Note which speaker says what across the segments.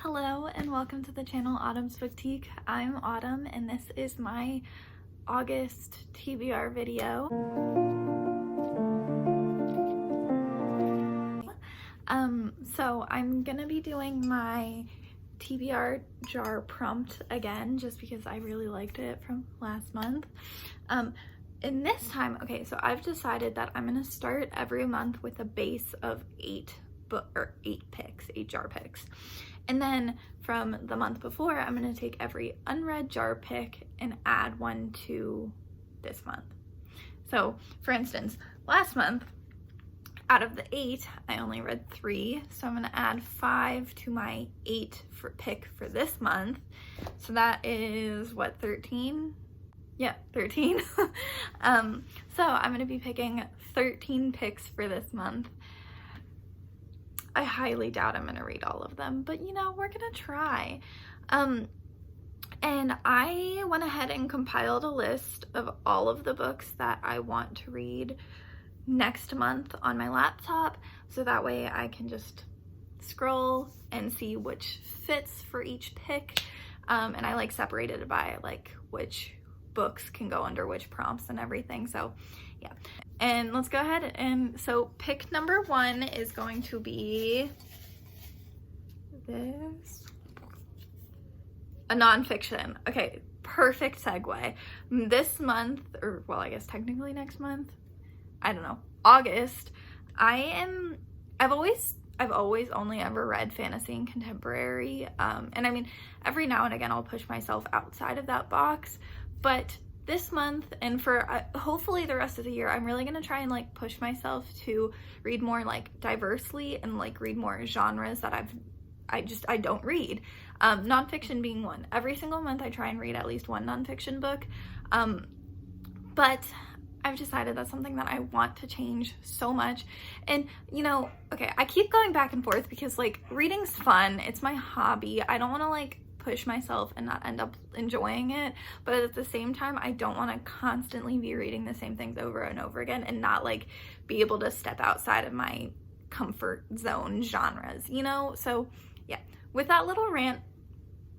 Speaker 1: Hello and welcome to the channel Autumn's Boutique. I'm Autumn and this is my August TBR video. So I'm gonna be doing my TBR jar prompt again just because I really liked it from last month. And this time, okay, so I've decided that I'm gonna start every month with a base of 8 jar picks. And then from the month before, I'm going to take every unread jar pick and add one to this month. So for instance, last month, out of the 8, I only read 3. So I'm going to add 5 to my 8 pick for this month. So that is what, 13? Yeah, 13. So I'm going to be picking 13 picks for this month. I highly doubt I'm gonna read all of them, but you know, we're gonna try. And I went ahead and compiled a list of all of the books that I want to read next month on my laptop, so that way I can just scroll and see which fits for each pick. And I like separated it by like which books can go under which prompts and everything, so yeah. And let's go ahead, and so pick number 1 is going to be this, a nonfiction. Okay, perfect segue. This month, or well, I guess technically next month, I don't know, August, I've always only ever read fantasy and contemporary, and I mean, every now and again I'll push myself outside of that box, but this month and for hopefully the rest of the year, I'm really gonna try and like push myself to read more like diversely and like read more genres that I don't read. Nonfiction being one. Every single month I try and read at least one nonfiction book, but I've decided that's something that I want to change so much. And you know, okay, I keep going back and forth because like reading's fun, it's my hobby. I don't want to like push myself and not end up enjoying it, but at the same time I don't want to constantly be reading the same things over and over again and not like be able to step outside of my comfort zone genres, you know? So yeah, with that little rant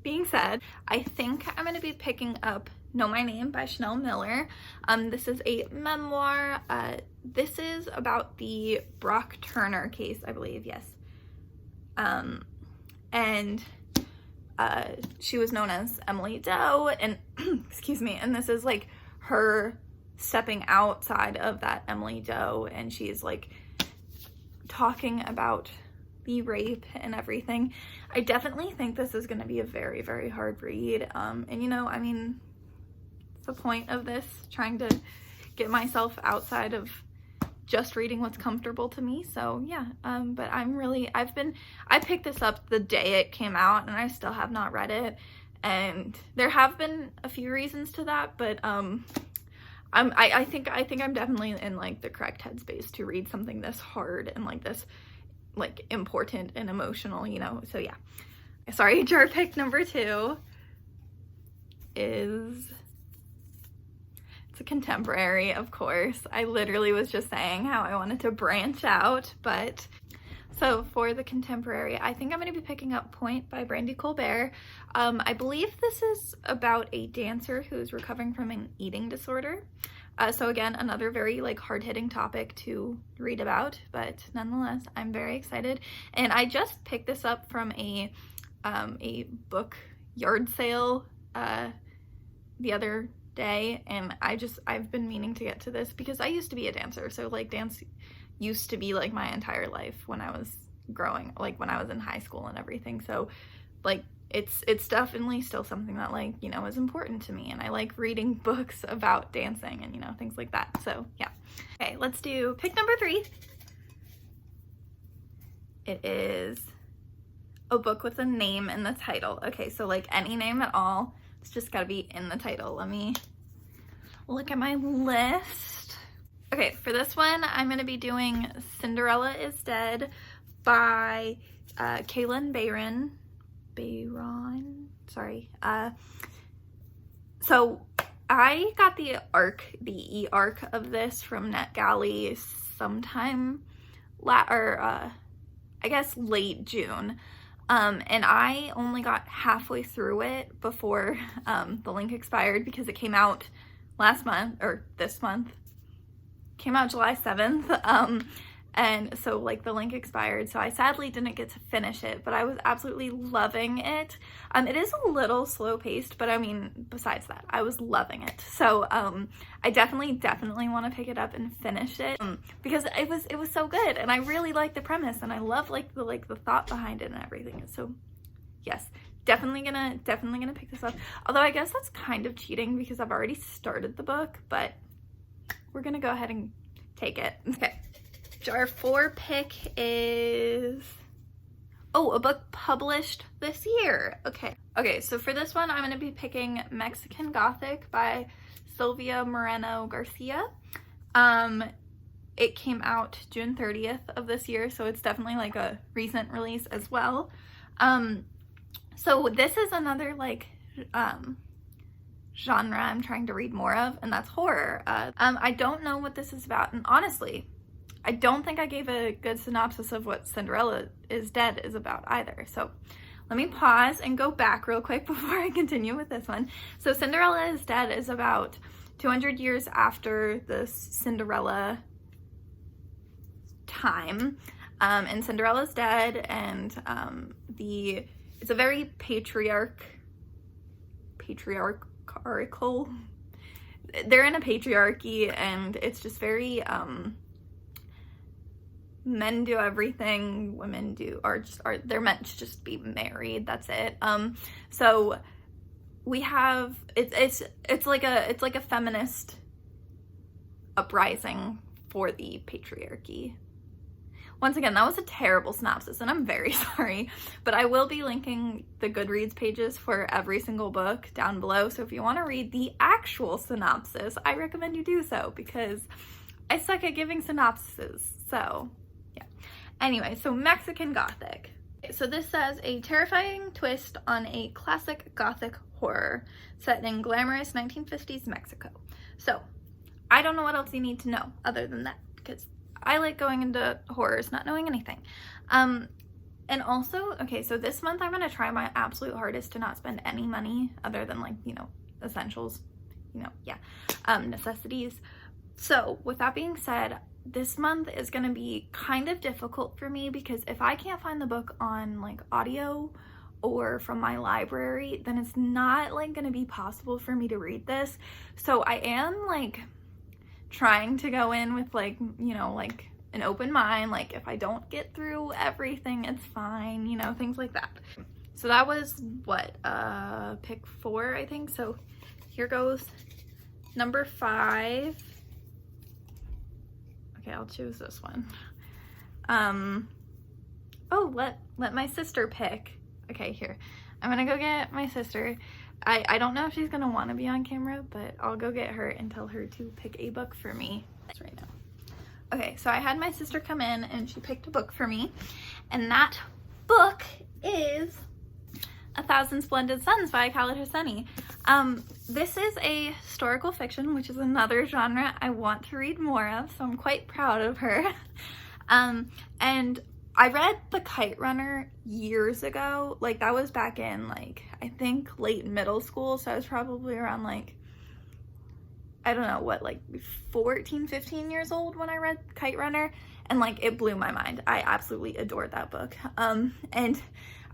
Speaker 1: being said, I think I'm going to be picking up Know My Name by Chanel Miller. This is a memoir. This is about the Brock Turner case, I believe, yes. And she was known as Emily Doe, and excuse me, and this is like her stepping outside of that Emily Doe, and she's like talking about the rape and everything. I definitely think this is going to be a very, very hard read, and you know, I mean, it's the point of this, trying to get myself outside of just reading what's comfortable to me. So yeah, but I picked this up the day it came out and I still have not read it, and there have been a few reasons to that, but I think I'm definitely in like the correct headspace to read something this hard and like this like important and emotional, you know. So yeah, sorry, jar pick number 2 is, it's a contemporary, of course. I literally was just saying how I wanted to branch out, but so for the contemporary, I think I'm going to be picking up Point by Brandy Colbert. I believe this is about a dancer who's recovering from an eating disorder. So again, another very like hard-hitting topic to read about, but nonetheless, I'm very excited. And I just picked this up from a book yard sale the other day, and I've been meaning to get to this because I used to be a dancer, so like dance used to be like my entire life when I was growing, like when I was in high school and everything. So like it's definitely still something that like, you know, is important to me, and I like reading books about dancing and, you know, things like that. So yeah. Okay, let's do pick number 3. It is a book with a name in the title. Okay, so like any name at all, it's just gotta be in the title. Let me look at my list. Okay, for this one, I'm gonna be doing Cinderella is Dead by Kaylin Bayron. Sorry. So I got the e-arc of this from NetGalley sometime I guess late June. And I only got halfway through it before the link expired because it came out last month, or this month. Came out July 7th. And so like the link expired, so I sadly didn't get to finish it, but I was absolutely loving it. It is a little slow paced, but I mean, besides that, I was loving it. So I definitely want to pick it up and finish it because it was so good, and I really like the premise, and I love like the thought behind it and everything. So yes, definitely gonna pick this up. Although I guess that's kind of cheating because I've already started the book, but we're gonna go ahead and take it. Okay. Jar 4 pick is, oh, a book published this year. Okay, so for this one, I'm going to be picking Mexican Gothic by Sylvia Moreno Garcia. It came out June 30th of this year, so it's definitely like a recent release as well. So this is another like genre I'm trying to read more of, and that's horror. I don't know what this is about, and honestly, I don't think I gave a good synopsis of what Cinderella is Dead is about either. So let me pause and go back real quick before I continue with this one. So Cinderella is Dead is about 200 years after the Cinderella time. And Cinderella's dead, and it's a very patriarchal. They're in a patriarchy, and it's just very men do everything, women they're meant to just be married, that's it. So we have it's like a feminist uprising for the patriarchy. Once again, that was a terrible synopsis, and I'm very sorry, but I will be linking the Goodreads pages for every single book down below, so if you want to read the actual synopsis, I recommend you do so, because I suck at giving synopses. So yeah. Anyway, so Mexican Gothic. So this says, a terrifying twist on a classic Gothic horror set in glamorous 1950s Mexico. So I don't know what else you need to know other than that, because I like going into horrors not knowing anything. And also, okay, so this month I'm going to try my absolute hardest to not spend any money other than, like, you know, essentials, you know, yeah, necessities. So with that being said, this month is going to be kind of difficult for me, because if I can't find the book on like audio or from my library, then it's not like going to be possible for me to read this. So I am like trying to go in with, like, you know, like an open mind, like if I don't get through everything, it's fine, you know, things like that. So that was what, pick 4, I think. So here goes number 5. Okay, I'll choose this one. Oh, let my sister pick. Okay, here. I'm gonna go get my sister. I don't know if she's gonna want to be on camera, but I'll go get her and tell her to pick a book for me right now. Okay, so I had my sister come in and she picked a book for me, and that book is A Thousand Splendid Suns by Khaled Hosseini. This is a historical fiction, which is another genre I want to read more of, so I'm quite proud of her. And I read The Kite Runner years ago. Like, that was back in, like, I think late middle school, so I was probably around, like, I don't know what, like 14, 15 years old when I read Kite Runner, and like it blew my mind. I absolutely adored that book. And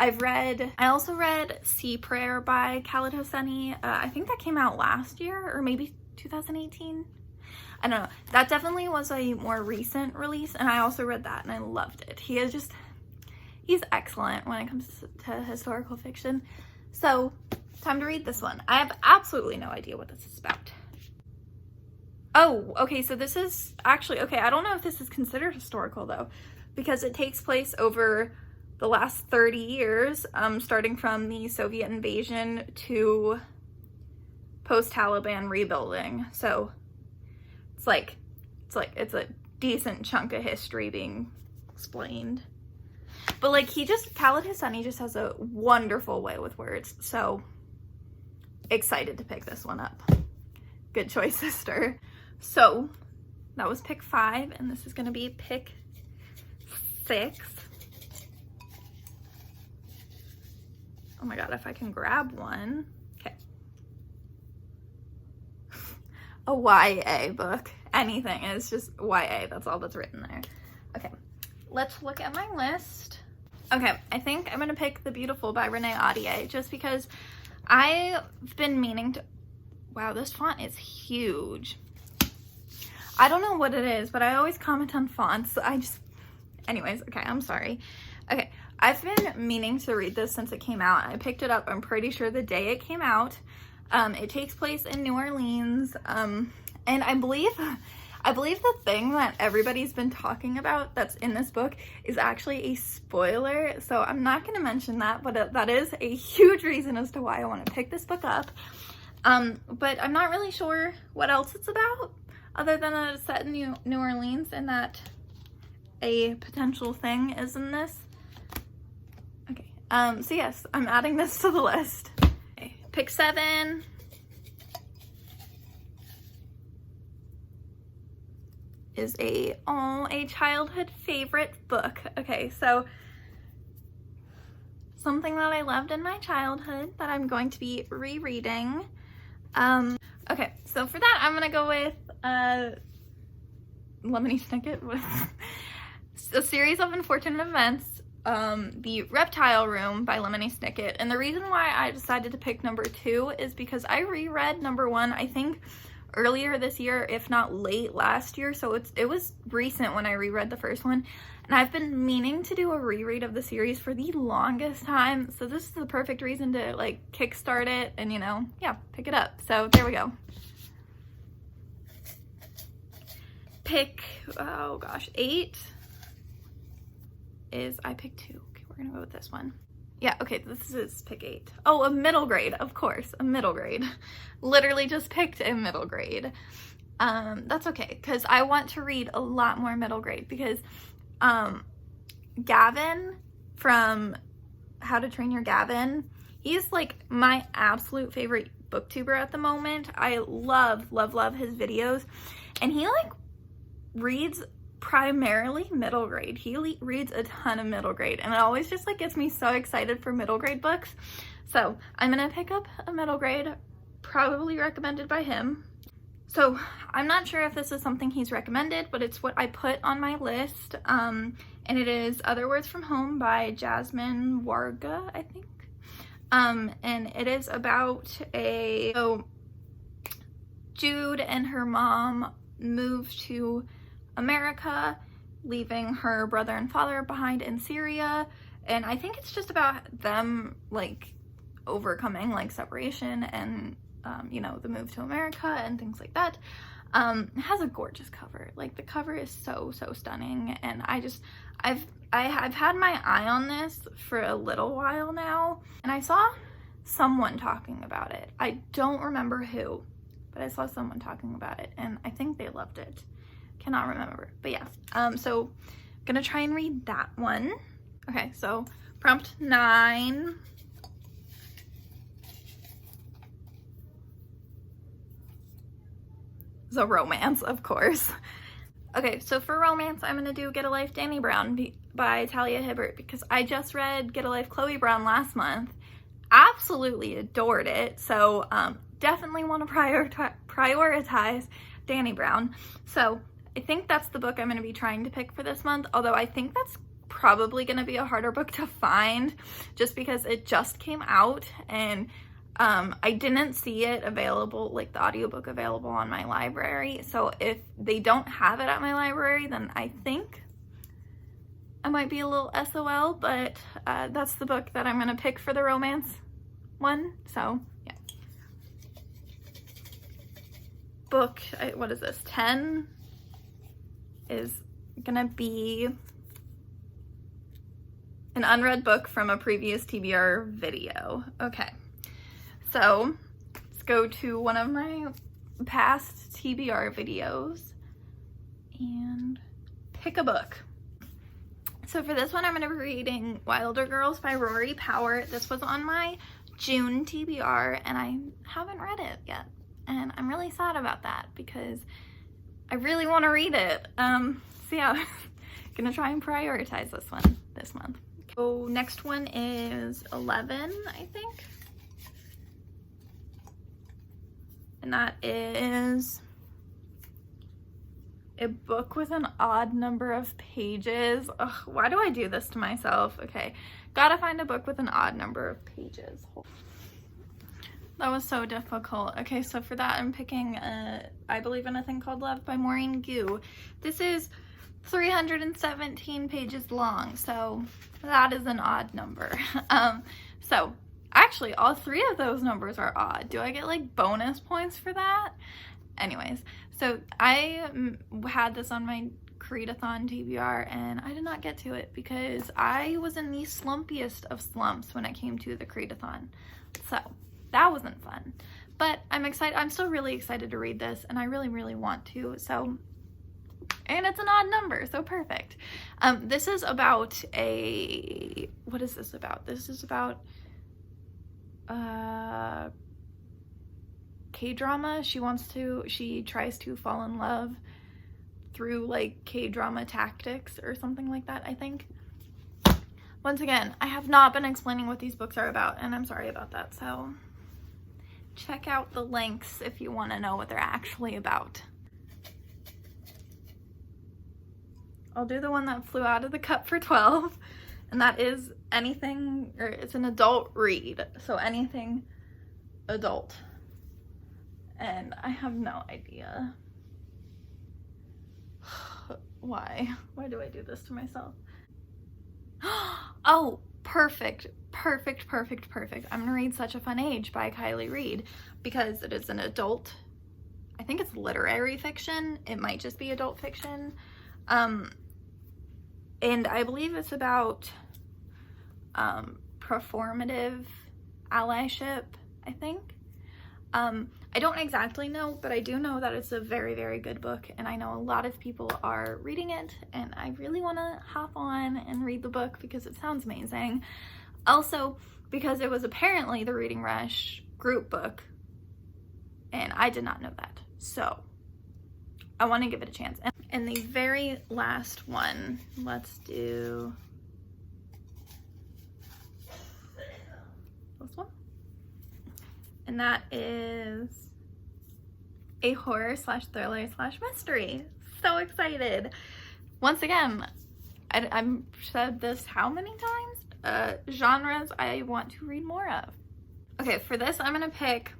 Speaker 1: I also read Sea Prayer by Khaled Hosseini. I think that came out last year, or maybe 2018. I don't know. That definitely was a more recent release, and I also read that and I loved it. He's excellent when it comes to historical fiction. So, time to read this one. I have absolutely no idea what this is about. Oh, okay, so this is actually, okay, I don't know if this is considered historical though, because it takes place over the last 30 years, starting from the Soviet invasion to post-Taliban rebuilding. So it's a decent chunk of history being explained. But like, Khaled Hosseini just has a wonderful way with words, so excited to pick this one up. Good choice, sister. So that was pick 5, and this is going to be pick 6. Oh my god, if I can grab one. Okay. A YA book. Anything. It's just YA. That's all that's written there. Okay. Let's look at my list. Okay, I think I'm gonna pick The Beautiful by Renee Ahdieh just because I've been meaning to... Wow, this font is huge. I don't know what it is, but I always comment on fonts. Anyways, okay, I'm sorry. Okay, I've been meaning to read this since it came out. I picked it up, I'm pretty sure the day it came out. It takes place in New Orleans, and I believe the thing that everybody's been talking about that's in this book is actually a spoiler, so I'm not going to mention that, but that is a huge reason as to why I want to pick this book up. But I'm not really sure what else it's about, other than that it's set in New Orleans and that a potential thing is in this. Okay, so yes, I'm adding this to the list. Okay, pick 7. Is a childhood favorite book. Okay, so something that I loved in my childhood that I'm going to be rereading. Okay, so for that I'm gonna go with Lemony Snicket with A Series of Unfortunate Events, The Reptile Room by Lemony Snicket. And the reason why I decided to pick number 2 is because I reread number 1, I think earlier this year, if not late last year, so it was recent when I reread the first one, and I've been meaning to do a reread of the series for the longest time, so this is the perfect reason to like kickstart it and, you know, yeah, pick it up. So there we go. Pick, oh gosh, 8 is, I picked 2. Okay, we're gonna go with this one. Yeah, okay, this is pick 8. Oh, a middle grade, of course, a middle grade. Literally just picked a middle grade. That's okay, because I want to read a lot more middle grade, because Gavin from How to Train Your Gavin, he's like my absolute favorite booktuber at the moment. I love his videos, and he like reads primarily middle grade. He reads a ton of middle grade, and it always just like gets me so excited for middle grade books. So I'm gonna pick up a middle grade, probably recommended by him. So I'm not sure if this is something he's recommended, but it's what I put on my list, and it is Other Words from Home by Jasmine Warga, I think. And it is about Jude and her mom moved to America, leaving her brother and father behind in Syria, and I think it's just about them like overcoming like separation and you know, the move to America and things like that. It has a gorgeous cover. Like the cover is so stunning, and I've had my eye on this for a little while now, and I saw someone talking about it. I don't remember who, but I saw someone talking about it, and I think they loved it. Cannot remember, but yeah. So I'm gonna try and read that one. Okay, so prompt 9. It's a romance, of course. Okay, so for romance, I'm gonna do Get a Life Danny Brown by Talia Hibbert, because I just read Get a Life Chloe Brown last month. Absolutely adored it, so definitely want to prioritize Danny Brown. So I think that's the book I'm going to be trying to pick for this month, although I think that's probably going to be a harder book to find just because it just came out, and I didn't see it available, like the audiobook available on my library. So if they don't have it at my library, then I think I might be a little SOL, but that's the book that I'm going to pick for the romance one. So yeah. Book, what is this, 10 is gonna be an unread book from a previous TBR video. Okay, so let's go to one of my past TBR videos and pick a book. So for this one, I'm gonna be reading Wilder Girls by Rory Power. This was on my June TBR, and I haven't read it yet, and I'm really sad about that because I really want to read it. So yeah, gonna try and prioritize this one this month. Okay. So next one is 11, I think. And that is a book with an odd number of pages. Ugh, why do I do this to myself? Okay, gotta find a book with an odd number of pages. That was so difficult. Okay, so for that I'm picking I Believe in a Thing Called Love by Maureen Gu. This is 317 pages long, so that is an odd number. So actually all three of those numbers are odd. Do I get like bonus points for that? Anyways, so I had this on my Create-a-thon TBR and I did not get to it because I was in the slumpiest of slumps when it came to the Create-a-thon. So that wasn't fun, but I'm excited. I'm still really excited to read this and I really, really want to. So, and it's an odd number, so perfect. This is about a, what is this about? This is about K-drama. She tries to fall in love through like K-drama tactics or something like that, I think. Once again, I have not been explaining what these books are about and I'm sorry about that, so check out the links if you want to know what they're actually about. I'll do the one that flew out of the cup for 12, and that is anything, or it's an adult read, so anything adult. And I have no idea why do I do this to myself? Oh, perfect. I'm gonna read Such a Fun Age by Kylie Reed because it is an adult, I think it's literary fiction, it might just be adult fiction, and I believe it's about performative allyship, I think. I don't exactly know, but I do know that it's a very, very good book, and I know a lot of people are reading it, and I really want to hop on and read the book because it sounds amazing. Also, because it was apparently the Reading Rush group book, and I did not know that, so I want to give it a chance. And the very last one, let's do this one. And that is a horror / thriller / mystery. So excited. Once again, I've said this how many times? Genres I want to read more of. Okay, for this I'm gonna pick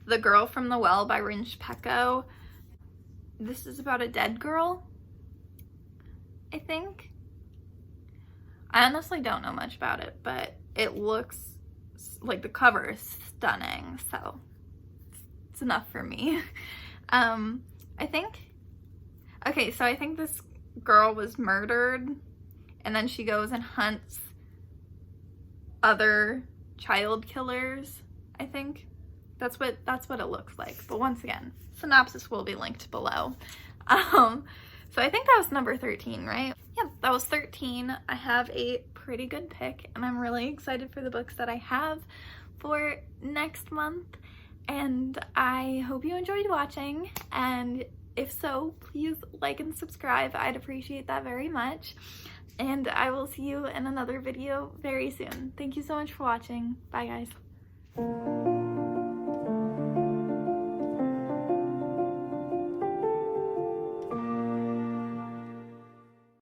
Speaker 1: The Girl from the Well by Rinch Pecco. This is about a dead girl, I think. I honestly don't know much about it, but it looks like the cover is stunning, so it's enough for me. I think this girl was murdered and then she goes and hunts other child killers, I think. That's what it looks like. But once again, synopsis will be linked below. So I think that was number 13, right? Yeah, that was 13. I have a pretty good pick and I'm really excited for the books that I have for next month. And I hope you enjoyed watching, and if so, please like and subscribe. I'd appreciate that very much. And I will see you in another video very soon. Thank you so much for watching. Bye guys.